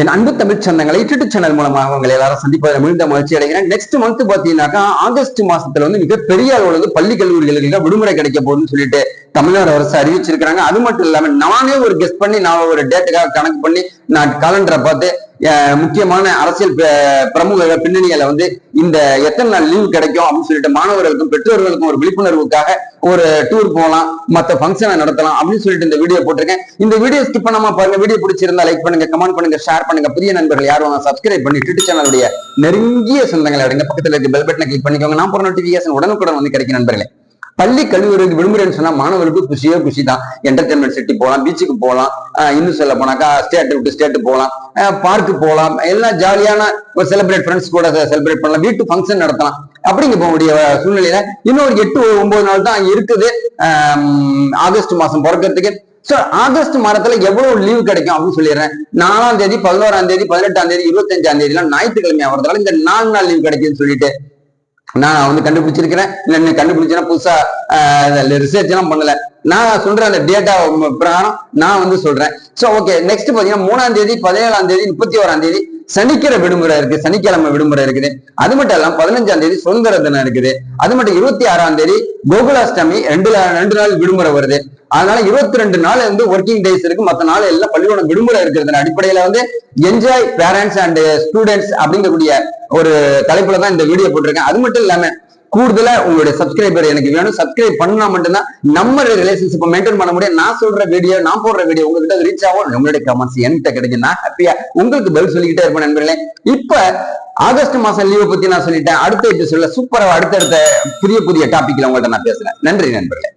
என் அன்பு தமிழ் சொந்தங்களை YouTube channel மூலமாக உங்களை எல்லாரும் சந்திப்பதில் மிகுந்த மகிழ்ச்சி அடைகிறேன். நெக்ஸ்ட் மந்த் பாத்தீங்கன்னாக்கா ஆகஸ்ட் மாசத்துல மிகப்பெரிய அளவுல பள்ளி கல்லூரிகளுக்கு விடுமுறை கிடைக்க போகுதுன்னு சொல்லிட்டு தமிழ்நாடு அரசு அறிவிச்சிருக்கிறாங்க. அது மட்டும் இல்லாம நானே ஒரு கெஸ்ட் பண்ணி நான் ஒரு டேட்டுக்காக கணக்கு பண்ணி நான் காலண்டரை பார்த்து முக்கியமான அரசியல் பிரமுக பின்னணிகளை இந்த எத்தனை நாள் லீவு கிடைக்கும் அப்படின்னு சொல்லிட்டு மாணவர்களுக்கும் பெற்றோர்களுக்கும் ஒரு விழிப்புணர்வுக்காக ஒரு டூர் போகலாம், மற்ற ஃபங்க்ஷனை நடத்தலாம் அப்படின்னு சொல்லிட்டு இந்த வீடியோ போட்டிருக்கேன். இந்த வீடியோ ஸ்கிப் பண்ணாம பாருங்க. வீடியோ பிடிச்சிருந்தா லைக் பண்ணுங்க, கமெண்ட் பண்ணுங்க, ஷேர் பண்ணுங்க. புதிய நண்பர்கள் யாரும் சப்ஸ்கிரைப் பண்ணி யூடியூப் சேனலுடைய நெருங்கிய சொந்தங்களை அப்படிங்க பக்கத்துல இருக்க பெல் பட்டனை கிளிக் பண்ணிக்கோங்க. நான் போற நோட்டிபிகேஷன் உடனுக்குடன் கிடைக்கும் நண்பர்களே. பள்ளி கல்லூரிக்கு விடுமுறைன்னு சொன்னா மாணவர்களுக்கு குஷி தான். என்டர்டைன்மெண்ட் சிட்டி போகலாம், பீச்சுக்கு போகலாம், இன்னும் சொல்ல போனாக்கா ஸ்டேட் விட்டு ஸ்டேட் போகலாம், பார்க்கு போகலாம், எல்லாம் ஜாலியான ஒரு செலிப்ரேட் ஃப்ரெண்ட்ஸ் கூட செலிப்ரேட் பண்ணலாம், வீட்டு ஃபங்க்ஷன் நடத்தலாம். அப்படிங்க போகக்கூடிய சூழ்நிலையில இன்னும் ஒரு 8-9 நாள் தான் இருக்குது ஆகஸ்ட் மாசம் பிறக்கிறதுக்கு. சோ ஆகஸ்ட் மாதத்துல எவ்வளவு லீவு கிடைக்கும் அப்படின்னு சொல்லிடுறேன். 4ஆம் தேதி, 11ஆம் தேதி, 18ஆம் தேதி, 25ஆம் தேதி எல்லாம் ஞாயிற்றுக்கிழமை ஆகிறதுனால இந்த 4 நாள் லீவு கிடைக்குதுன்னு சொல்லிட்டு நான் கண்டுபிடிச்சிருக்கிறேன். இல்ல கண்டுபிடிச்சேன்னா புதுசா ரிசர்ச் எல்லாம் பண்ணல. நான் சொல்றேன் அந்த டேட்டா பிரகாரம் நான் சொல்றேன். சோ ஓகே, நெக்ஸ்ட் பாத்தீங்கன்னா 3ஆம் தேதி, 17ஆம் தேதி, 31ஆம் தேதி சனிக்கிழமை விடுமுறை இருக்கு, சனிக்கிழமை விடுமுறை இருக்குது. அது மட்டும் இல்லாம 15ஆம் தேதி சுதந்திர தினம் இருக்குது. அது மட்டும் 26ஆம் தேதி கோகுலாஷ்டமி, 2 நாள் விடுமுறை வருது. அதனால 22 நாள் ஒர்க்கிங் டேஸ் இருக்கு. மற்ற நாள் எல்லாம் பள்ளிக்கூடம் விடுமுறை இருக்கிறது அடிப்படையில என்ஜாய் பேரண்ட்ஸ் அண்ட் ஸ்டூடெண்ட்ஸ் அப்படிங்கக்கூடிய ஒரு தலைப்புல தான் இந்த வீடியோ போட்டிருக்கேன். அது மட்டும் இல்லாம கூடுதலா உங்களுடைய சப்ஸ்கிரைபர் எனக்கு வேணும். சப்ஸ்கிரைப் பண்ணா மட்டும்தான் நம்ம ரிலேஷன்ஷிப் மெயின்டைன் பண்ண முடியும். நான் சொல்ற வீடியோ, நான் போடுற வீடியோ உங்ககிட்ட ரீச் ஆகும். உங்களுடைய கமெண்ட்ஸ் என்கிட்ட கிடைக்கும். நான் ஹாப்பியா உங்களுக்கு பதில் சொல்லிக்கிட்டே இருப்பேன் நண்பர்களே. இப்ப ஆகஸ்ட் மாசம் லீவை பத்தி நான் சொல்லிட்டேன். அடுத்த எபிசோட்ல சூப்பரா அடுத்தடுத்த புதிய டாபிக்ல உங்கள்ட்ட நான் பேசுறேன். நன்றி நண்பர்களே.